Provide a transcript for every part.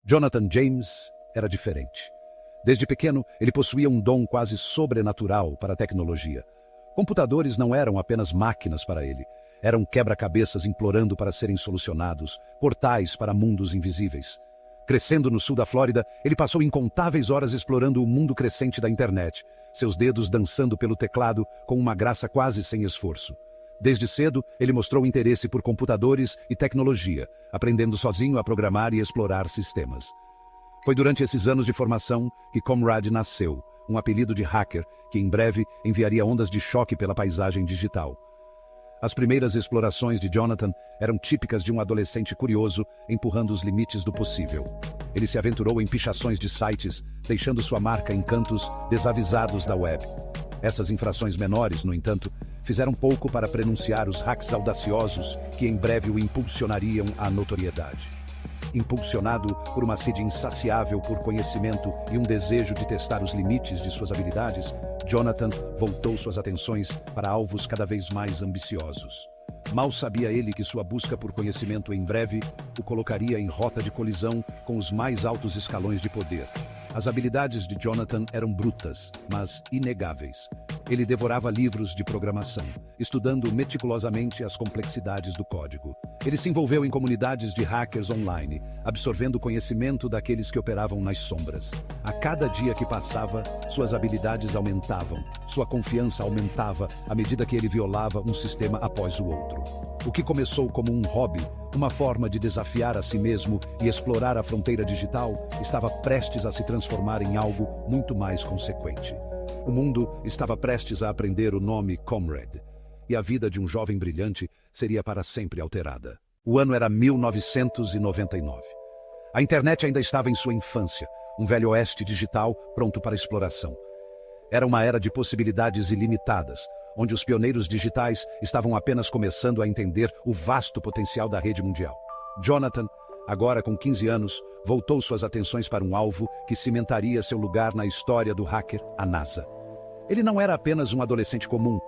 Jonathan James era diferente. Desde pequeno, ele possuía um dom quase sobrenatural para a tecnologia. Computadores não eram apenas máquinas para ele. Eram quebra-cabeças implorando para serem solucionados, portais para mundos invisíveis. Crescendo no sul da Flórida, ele passou incontáveis horas explorando o mundo crescente da internet, seus dedos dançando pelo teclado com uma graça quase sem esforço. Desde cedo, ele mostrou interesse por computadores e tecnologia, aprendendo sozinho a programar e explorar sistemas. Foi durante esses anos de formação que Comrade nasceu, um apelido de hacker que em breve enviaria ondas de choque pela paisagem digital. As primeiras explorações de Jonathan eram típicas de um adolescente curioso, empurrando os limites do possível. Ele se aventurou em pichações de sites, deixando sua marca em cantos desavisados da web. Essas infrações menores, no entanto, fizeram pouco para prenunciar os hacks audaciosos que em breve o impulsionariam à notoriedade. Impulsionado por uma sede insaciável por conhecimento e um desejo de testar os limites de suas habilidades, Jonathan voltou suas atenções para alvos cada vez mais ambiciosos. Mal sabia ele que sua busca por conhecimento em breve o colocaria em rota de colisão com os mais altos escalões de poder. As habilidades de Jonathan eram brutas, mas inegáveis. Ele devorava livros de programação, estudando meticulosamente as complexidades do código. Ele se envolveu em comunidades de hackers online, absorvendo conhecimento daqueles que operavam nas sombras. A cada dia que passava, suas habilidades aumentavam, sua confiança aumentava à medida que ele violava um sistema após o outro. O que começou como um hobby, uma forma de desafiar a si mesmo e explorar a fronteira digital, estava prestes a se transformar em algo muito mais consequente. O mundo estava prestes a aprender o nome Comrade, e a vida de um jovem brilhante seria para sempre alterada. O ano era 1999. A internet ainda estava em sua infância, um velho oeste digital pronto para exploração. Era uma era de possibilidades ilimitadas, onde os pioneiros digitais estavam apenas começando a entender o vasto potencial da rede mundial. Jonathan, agora com 15 anos, voltou suas atenções para um alvo que cimentaria seu lugar na história do hacker, a NASA. Ele não era apenas um adolescente comum,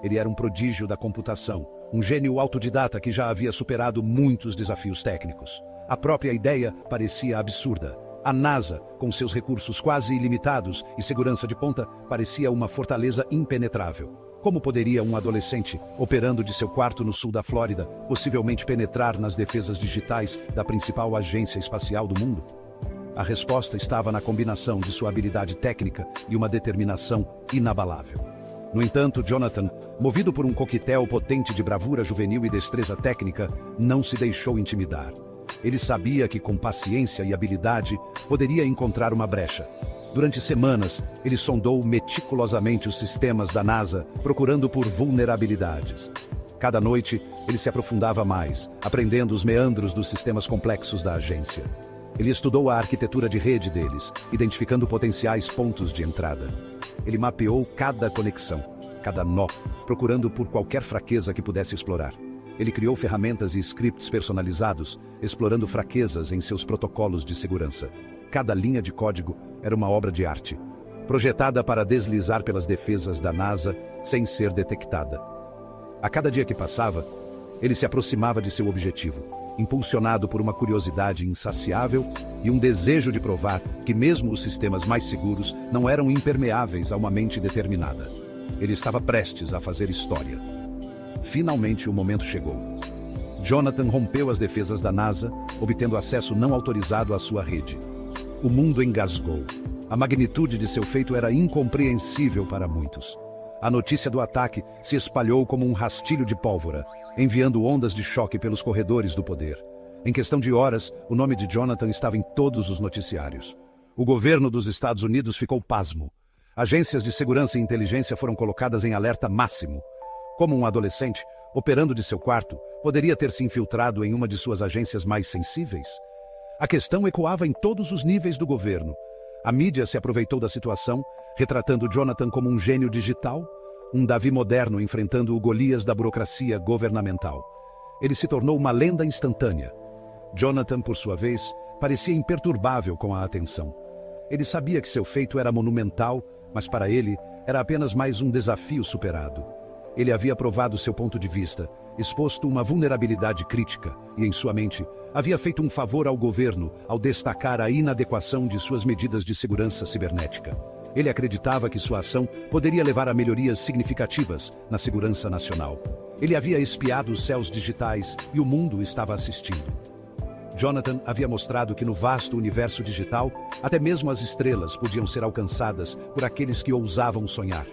ele era um prodígio da computação, um gênio autodidata que já havia superado muitos desafios técnicos. A própria ideia parecia absurda. A NASA, com seus recursos quase ilimitados e segurança de ponta, parecia uma fortaleza impenetrável. Como poderia um adolescente, operando de seu quarto no sul da Flórida, possivelmente penetrar nas defesas digitais da principal agência espacial do mundo? A resposta estava na combinação de sua habilidade técnica e uma determinação inabalável. No entanto, Jonathan, movido por um coquetel potente de bravura juvenil e destreza técnica, não se deixou intimidar. Ele sabia que com paciência e habilidade poderia encontrar uma brecha. Durante semanas, ele sondou meticulosamente os sistemas da NASA, procurando por vulnerabilidades. Cada noite, ele se aprofundava mais, aprendendo os meandros dos sistemas complexos da agência. Ele estudou a arquitetura de rede deles, identificando potenciais pontos de entrada. Ele mapeou cada conexão, cada nó, procurando por qualquer fraqueza que pudesse explorar. Ele criou ferramentas e scripts personalizados, explorando fraquezas em seus protocolos de segurança. Cada linha de código era uma obra de arte, projetada para deslizar pelas defesas da NASA sem ser detectada. A cada dia que passava, ele se aproximava de seu objetivo, impulsionado por uma curiosidade insaciável e um desejo de provar que mesmo os sistemas mais seguros não eram impermeáveis a uma mente determinada. Ele estava prestes a fazer história. Finalmente o momento chegou. Jonathan rompeu as defesas da NASA, obtendo acesso não autorizado à sua rede. O mundo engasgou. A magnitude de seu feito era incompreensível para muitos. A notícia do ataque se espalhou como um rastilho de pólvora, enviando ondas de choque pelos corredores do poder. Em questão de horas, o nome de Jonathan estava em todos os noticiários. O governo dos Estados Unidos ficou pasmo. Agências de segurança e inteligência foram colocadas em alerta máximo. Como um adolescente, operando de seu quarto, poderia ter se infiltrado em uma de suas agências mais sensíveis? A questão ecoava em todos os níveis do governo. A mídia se aproveitou da situação, retratando Jonathan como um gênio digital, um Davi moderno enfrentando o Golias da burocracia governamental. Ele se tornou uma lenda instantânea. Jonathan, por sua vez, parecia imperturbável com a atenção. Ele sabia que seu feito era monumental, mas para ele era apenas mais um desafio superado. Ele havia provado seu ponto de vista, exposto uma vulnerabilidade crítica e, em sua mente, havia feito um favor ao governo ao destacar a inadequação de suas medidas de segurança cibernética. Ele acreditava que sua ação poderia levar a melhorias significativas na segurança nacional. Ele havia espiado os céus digitais e o mundo estava assistindo. Jonathan havia mostrado que no vasto universo digital, até mesmo as estrelas podiam ser alcançadas por aqueles que ousavam sonhar.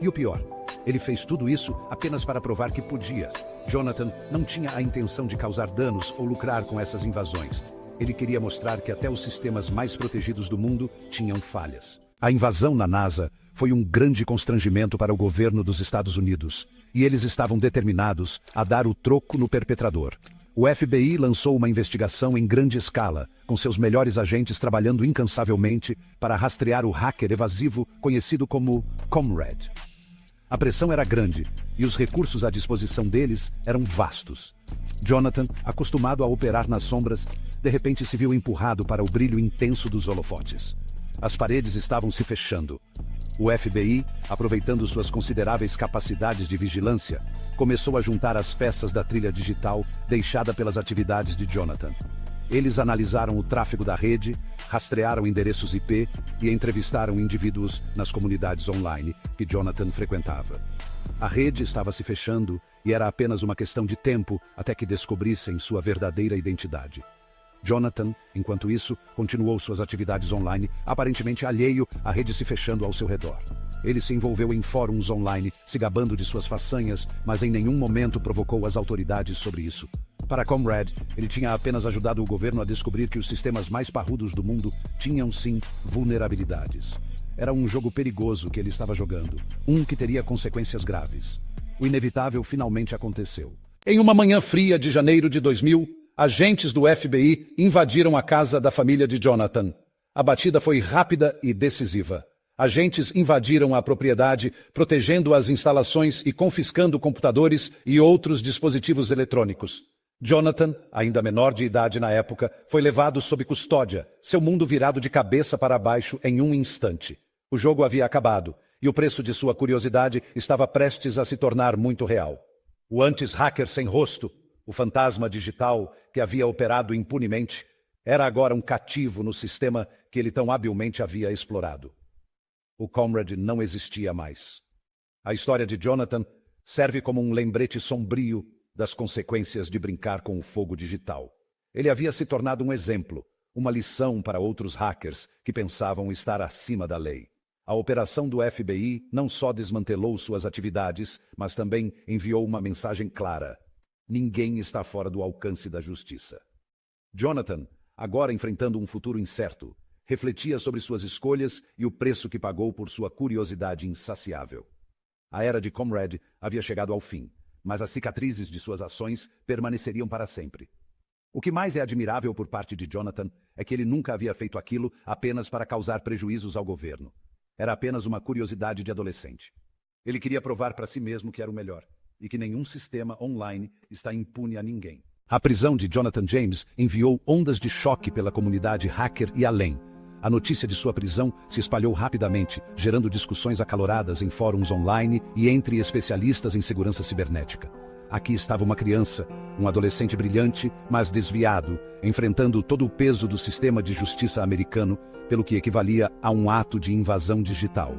E o pior, ele fez tudo isso apenas para provar que podia. Jonathan não tinha a intenção de causar danos ou lucrar com essas invasões. Ele queria mostrar que até os sistemas mais protegidos do mundo tinham falhas. A invasão na NASA foi um grande constrangimento para o governo dos Estados Unidos, e eles estavam determinados a dar o troco no perpetrador. O FBI lançou uma investigação em grande escala, com seus melhores agentes trabalhando incansavelmente para rastrear o hacker evasivo conhecido como Comrade. A pressão era grande e os recursos à disposição deles eram vastos. Jonathan, acostumado a operar nas sombras, de repente se viu empurrado para o brilho intenso dos holofotes. As paredes estavam se fechando. O FBI, aproveitando suas consideráveis capacidades de vigilância, começou a juntar as peças da trilha digital deixada pelas atividades de Jonathan. Eles analisaram o tráfego da rede, rastrearam endereços IP e entrevistaram indivíduos nas comunidades online que Jonathan frequentava. A rede estava se fechando e era apenas uma questão de tempo até que descobrissem sua verdadeira identidade. Jonathan, enquanto isso, continuou suas atividades online, aparentemente alheio à rede se fechando ao seu redor. Ele se envolveu em fóruns online, se gabando de suas façanhas, mas em nenhum momento provocou as autoridades sobre isso. Para Comrade, ele tinha apenas ajudado o governo a descobrir que os sistemas mais parrudos do mundo tinham, sim, vulnerabilidades. Era um jogo perigoso que ele estava jogando, um que teria consequências graves. O inevitável finalmente aconteceu. Em uma manhã fria de janeiro de 2000, agentes do FBI invadiram a casa da família de Jonathan. A batida foi rápida e decisiva. Agentes invadiram a propriedade, protegendo as instalações e confiscando computadores e outros dispositivos eletrônicos. Jonathan, ainda menor de idade na época, foi levado sob custódia, seu mundo virado de cabeça para baixo em um instante. O jogo havia acabado, e o preço de sua curiosidade estava prestes a se tornar muito real. O antes hacker sem rosto, o fantasma digital que havia operado impunemente, era agora um cativo no sistema que ele tão habilmente havia explorado. O Comrade não existia mais. A história de Jonathan serve como um lembrete sombrio das consequências de brincar com o fogo digital. Ele havia se tornado um exemplo, uma lição para outros hackers que pensavam estar acima da lei. A operação do FBI não só desmantelou suas atividades, mas também enviou uma mensagem clara: ninguém está fora do alcance da justiça. Jonathan, agora enfrentando um futuro incerto, refletia sobre suas escolhas e o preço que pagou por sua curiosidade insaciável. A era de Comrade havia chegado ao fim, mas as cicatrizes de suas ações permaneceriam para sempre. O que mais é admirável por parte de Jonathan é que ele nunca havia feito aquilo apenas para causar prejuízos ao governo. Era apenas uma curiosidade de adolescente. Ele queria provar para si mesmo que era o melhor, e que nenhum sistema online está impune a ninguém. A prisão de Jonathan James enviou ondas de choque pela comunidade hacker e além. A notícia de sua prisão se espalhou rapidamente, gerando discussões acaloradas em fóruns online e entre especialistas em segurança cibernética. Aqui estava uma criança, um adolescente brilhante, mas desviado, enfrentando todo o peso do sistema de justiça americano, pelo que equivalia a um ato de invasão digital.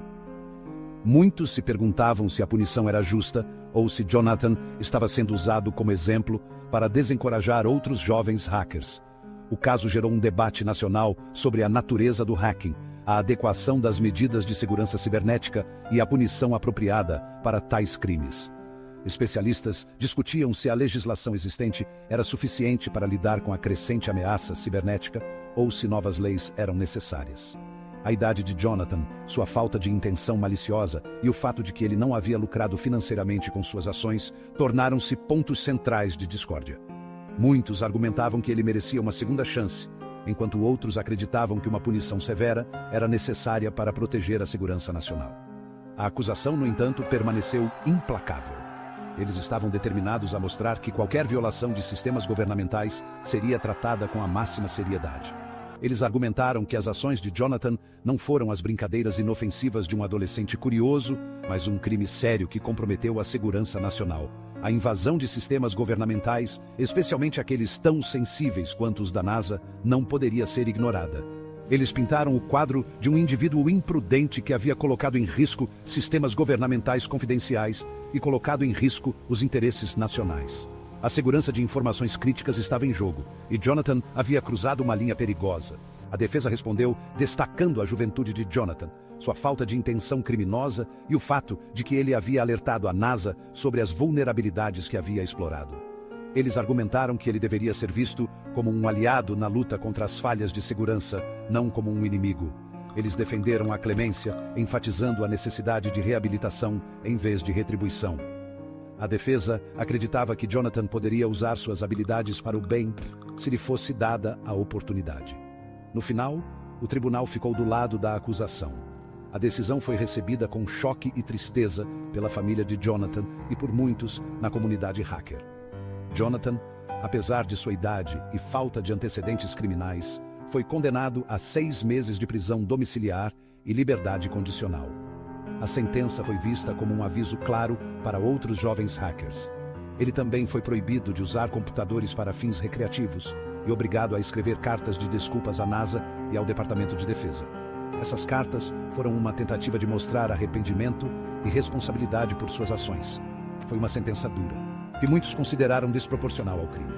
Muitos se perguntavam se a punição era justa ou se Jonathan estava sendo usado como exemplo para desencorajar outros jovens hackers. O caso gerou um debate nacional sobre a natureza do hacking, a adequação das medidas de segurança cibernética e a punição apropriada para tais crimes. Especialistas discutiam se a legislação existente era suficiente para lidar com a crescente ameaça cibernética ou se novas leis eram necessárias. A idade de Jonathan, sua falta de intenção maliciosa e o fato de que ele não havia lucrado financeiramente com suas ações tornaram-se pontos centrais de discórdia. Muitos argumentavam que ele merecia uma segunda chance, enquanto outros acreditavam que uma punição severa era necessária para proteger a segurança nacional. A acusação, no entanto, permaneceu implacável. Eles estavam determinados a mostrar que qualquer violação de sistemas governamentais seria tratada com a máxima seriedade. Eles argumentaram que as ações de Jonathan não foram as brincadeiras inofensivas de um adolescente curioso, mas um crime sério que comprometeu a segurança nacional. A invasão de sistemas governamentais, especialmente aqueles tão sensíveis quanto os da NASA, não poderia ser ignorada. Eles pintaram o quadro de um indivíduo imprudente que havia colocado em risco sistemas governamentais confidenciais e colocado em risco os interesses nacionais. A segurança de informações críticas estava em jogo, e Jonathan havia cruzado uma linha perigosa. A defesa respondeu destacando a juventude de Jonathan, sua falta de intenção criminosa e o fato de que ele havia alertado a NASA sobre as vulnerabilidades que havia explorado. Eles argumentaram que ele deveria ser visto como um aliado na luta contra as falhas de segurança, não como um inimigo. Eles defenderam a clemência, enfatizando a necessidade de reabilitação em vez de retribuição. A defesa acreditava que Jonathan poderia usar suas habilidades para o bem se lhe fosse dada a oportunidade. No final, o tribunal ficou do lado da acusação. A decisão foi recebida com choque e tristeza pela família de Jonathan e por muitos na comunidade hacker. Jonathan, apesar de sua idade e falta de antecedentes criminais, foi condenado a 6 meses de prisão domiciliar e liberdade condicional. A sentença foi vista como um aviso claro para outros jovens hackers. Ele também foi proibido de usar computadores para fins recreativos e obrigado a escrever cartas de desculpas à NASA e ao Departamento de Defesa. Essas cartas foram uma tentativa de mostrar arrependimento e responsabilidade por suas ações. Foi uma sentença dura, que muitos consideraram desproporcional ao crime.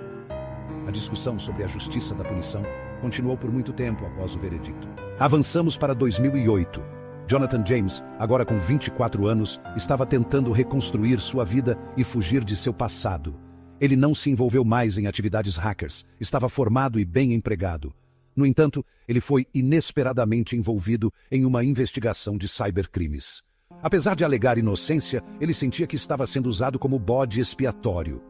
A discussão sobre a justiça da punição continuou por muito tempo após o veredicto. Avançamos para 2008. Jonathan James, agora com 24 anos, estava tentando reconstruir sua vida e fugir de seu passado. Ele não se envolveu mais em atividades hackers, estava formado e bem empregado. No entanto, ele foi inesperadamente envolvido em uma investigação de cybercrimes. Apesar de alegar inocência, ele sentia que estava sendo usado como bode expiatório.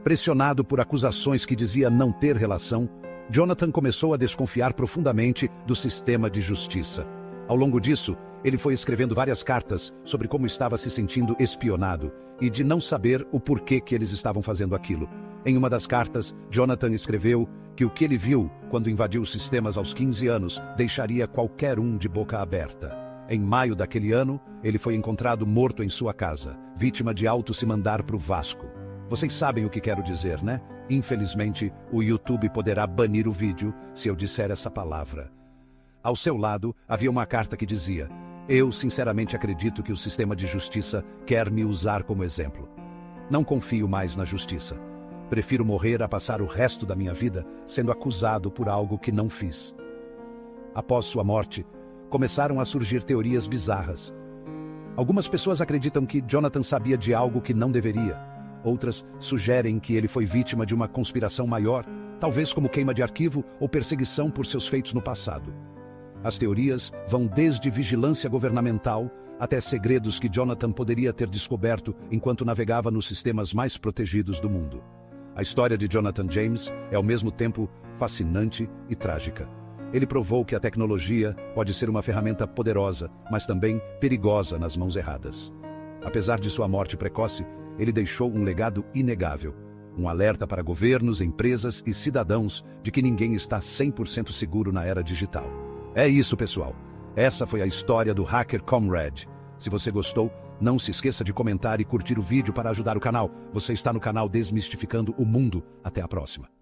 Pressionado por acusações que dizia não ter relação, Jonathan começou a desconfiar profundamente do sistema de justiça. Ao longo disso, ele foi escrevendo várias cartas sobre como estava se sentindo espionado e de não saber o porquê que eles estavam fazendo aquilo. Em uma das cartas, Jonathan escreveu que o que ele viu quando invadiu os sistemas aos 15 anos deixaria qualquer um de boca aberta. Em maio daquele ano, ele foi encontrado morto em sua casa, vítima de auto se mandar para o Vasco. Vocês sabem o que quero dizer, né? Infelizmente, o YouTube poderá banir o vídeo se eu disser essa palavra. Ao seu lado, havia uma carta que dizia: "Eu sinceramente acredito que o sistema de justiça quer me usar como exemplo. Não confio mais na justiça. Prefiro morrer a passar o resto da minha vida sendo acusado por algo que não fiz." Após sua morte, começaram a surgir teorias bizarras. Algumas pessoas acreditam que Jonathan sabia de algo que não deveria. Outras sugerem que ele foi vítima de uma conspiração maior, talvez como queima de arquivo ou perseguição por seus feitos no passado. As teorias vão desde vigilância governamental até segredos que Jonathan poderia ter descoberto enquanto navegava nos sistemas mais protegidos do mundo. A história de Jonathan James é ao mesmo tempo fascinante e trágica. Ele provou que a tecnologia pode ser uma ferramenta poderosa, mas também perigosa nas mãos erradas. Apesar de sua morte precoce, ele deixou um legado inegável, um alerta para governos, empresas e cidadãos de que ninguém está 100% seguro na era digital. É isso, pessoal. Essa foi a história do Hacker Comrade. Se você gostou, não se esqueça de comentar e curtir o vídeo para ajudar o canal. Você está no canal Desmistificando o Mundo. Até a próxima.